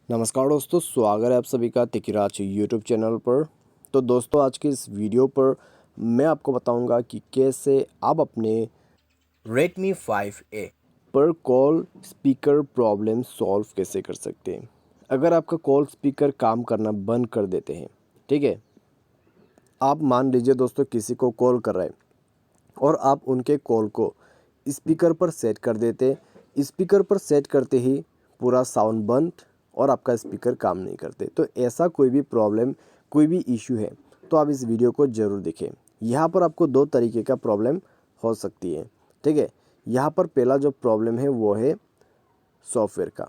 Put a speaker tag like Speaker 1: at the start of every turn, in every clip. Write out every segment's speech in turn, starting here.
Speaker 1: नमस्कार दोस्तों, स्वागत है आप सभी का तिकिराज यूट्यूब चैनल पर। तो दोस्तों, आज के इस वीडियो पर मैं आपको बताऊंगा कि कैसे आप अपने Redmi 5A पर कॉल स्पीकर प्रॉब्लम सॉल्व कैसे कर सकते हैं। अगर आपका कॉल स्पीकर काम करना बंद कर देते हैं, ठीक है, आप मान लीजिए दोस्तों किसी को कॉल कर रहे हैं और आप उनके कॉल को स्पीकर पर सेट कर देते, स्पीकर पर सेट करते ही पूरा साउंड बंद और आपका स्पीकर काम नहीं करते। तो ऐसा कोई भी प्रॉब्लम, कोई भी इशू है तो आप इस वीडियो को ज़रूर देखें। यहाँ पर आपको दो तरीके का प्रॉब्लम हो सकती है, ठीक है। यहाँ पर पहला जो प्रॉब्लम है वो है सॉफ्टवेयर का,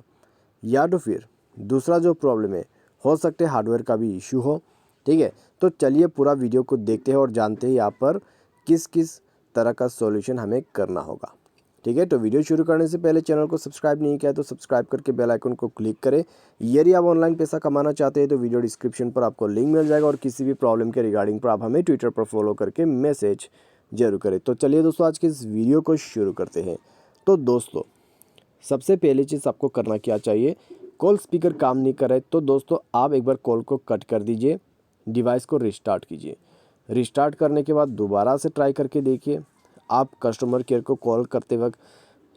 Speaker 1: या तो फिर दूसरा जो प्रॉब्लम है हो सकता है हार्डवेयर का भी इशू हो, ठीक है। तो चलिए पूरा वीडियो को देखते हैं और जानते हैं यहाँ पर किस किस तरह का सॉल्यूशन हमें करना होगा, ठीक है। तो वीडियो शुरू करने से पहले चैनल को सब्सक्राइब नहीं किया तो सब्सक्राइब करके बेल आइकन को क्लिक करें। यदि आप ऑनलाइन पैसा कमाना चाहते हैं तो वीडियो डिस्क्रिप्शन पर आपको लिंक मिल जाएगा और किसी भी प्रॉब्लम के रिगार्डिंग पर आप हमें ट्विटर पर फॉलो करके मैसेज जरूर करें। तो चलिए दोस्तों, आज के इस वीडियो को शुरू करते हैं। तो दोस्तों, सबसे पहली चीज़ आपको करना क्या चाहिए, कॉल स्पीकर काम नहीं कर रहे तो दोस्तों आप एक बार कॉल को कट कर दीजिए, डिवाइस को रिस्टार्ट कीजिए। रिस्टार्ट करने के बाद दोबारा से ट्राई करके देखिए। आप कस्टमर केयर को कॉल करते वक्त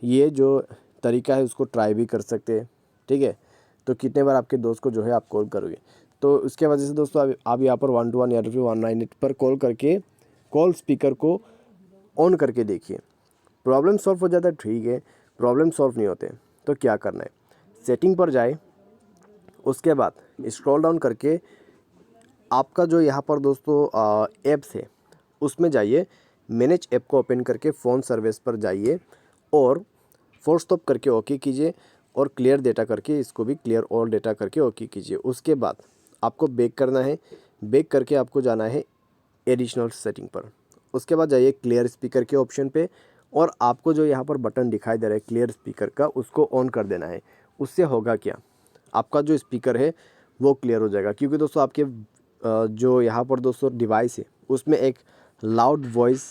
Speaker 1: ये जो तरीका है उसको ट्राई भी कर सकते हैं, ठीक है। तो कितने बार आपके दोस्त को जो है आप कॉल करोगे, तो उसके वजह से दोस्तों आप यहाँ पर 121 या फिर 198 पर कॉल करके कॉल स्पीकर को ऑन करके देखिए। प्रॉब्लम सॉल्व हो जाता है, ठीक है। प्रॉब्लम सॉल्व नहीं होते तो क्या करना है, सेटिंग पर जाए, उसके बाद स्क्रॉल डाउन करके आपका जो यहाँ पर दोस्तों ऐप्स है उसमें जाइए, मैनेज ऐप को ओपन करके फ़ोन सर्विस पर जाइए और फोर्स स्टॉप करके ओके कीजिए और क्लियर डेटा करके इसको भी क्लियर ऑल डेटा करके ओके कीजिए। उसके बाद आपको बैक करना है, बैक करके आपको जाना है एडिशनल सेटिंग पर। उसके बाद जाइए क्लियर स्पीकर के ऑप्शन पे और आपको जो यहाँ पर बटन दिखाई दे रहा है क्लियर स्पीकर का, उसको ऑन कर देना है। उससे होगा क्या, आपका जो स्पीकर है वो क्लियर हो जाएगा, क्योंकि दोस्तों आपके जो यहाँ पर दोस्तों डिवाइस है उसमें एक लाउड वॉइस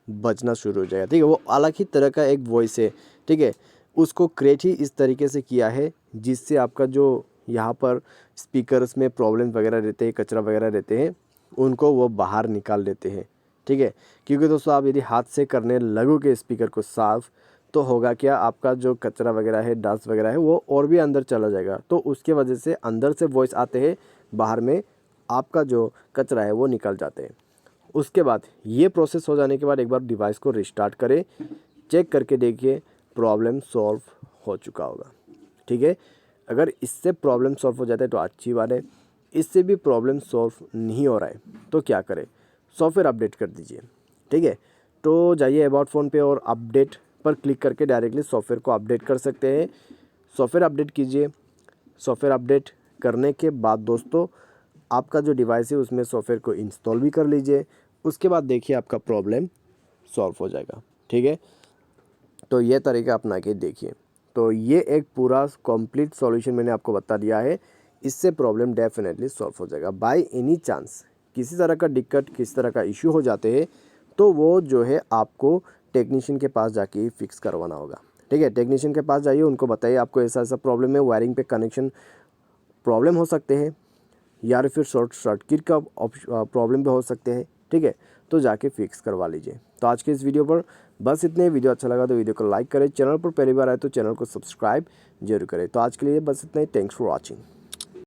Speaker 1: बजना शुरू हो जाएगा, ठीक है। वो अलग ही तरह का एक वॉइस है, ठीक है। उसको क्रिएट ही इस तरीके से किया है जिससे आपका जो यहाँ पर स्पीकर्स में प्रॉब्लम वगैरह रहते हैं, कचरा वगैरह रहते हैं, उनको वो बाहर निकाल देते हैं, ठीक है। क्योंकि दोस्तों आप यदि हाथ से करने लगोगे स्पीकर को साफ़ तो होगा क्या, आपका जो कचरा वगैरह है, डस्ट वगैरह है, वो और भी अंदर चला जाएगा। तो उसके वजह से अंदर से वॉइस आते हैं, बाहर में आपका जो कचरा है वो निकल जाते हैं। उसके बाद ये प्रोसेस हो जाने के बाद एक बार डिवाइस को रिस्टार्ट करें, चेक करके देखिए प्रॉब्लम सॉल्व हो चुका होगा, ठीक है। अगर इससे प्रॉब्लम सॉल्व हो जाता है तो अच्छी बात है, इससे भी प्रॉब्लम सॉल्व नहीं हो रहा है तो क्या करें, सॉफ्टवेयर अपडेट कर दीजिए, ठीक है। तो जाइए अबाउट फ़ोन पे और अपडेट पर क्लिक करके डायरेक्टली सॉफ्टवेयर को अपडेट कर सकते हैं। सॉफ्टवेयर अपडेट कीजिए। सॉफ्टवेयर अपडेट करने के बाद दोस्तों आपका जो डिवाइस है उसमें सॉफ्टवेयर को इंस्टॉल भी कर लीजिए। उसके बाद देखिए आपका प्रॉब्लम सॉल्व हो जाएगा, ठीक है। तो ये तरीका अपना के देखिए। तो ये एक पूरा कंप्लीट सॉल्यूशन मैंने आपको बता दिया है, इससे प्रॉब्लम डेफिनेटली सॉल्व हो जाएगा। बाय एनी चांस किसी तरह का दिक्कत, किसी तरह का इशू हो जाते हैं तो वो जो है आपको टेक्नीशियन के पास जाके ही फिक्स करवाना होगा, ठीक है। टेक्नीशियन के पास जाइए, उनको बताइए आपको ऐसा ऐसा प्रॉब्लम है, वायरिंग पे कनेक्शन प्रॉब्लम हो सकते हैं या फिर शॉर्ट सर्किट का प्रॉब्लम भी हो सकते हैं, ठीक है। तो जाके फिक्स करवा लीजिए। तो आज के इस वीडियो पर बस इतने। वीडियो अच्छा लगा तो वीडियो को लाइक करें, चैनल पर पहली बार आए तो चैनल को सब्सक्राइब जरूर करें। तो आज के लिए बस इतना ही। Thanks for watching.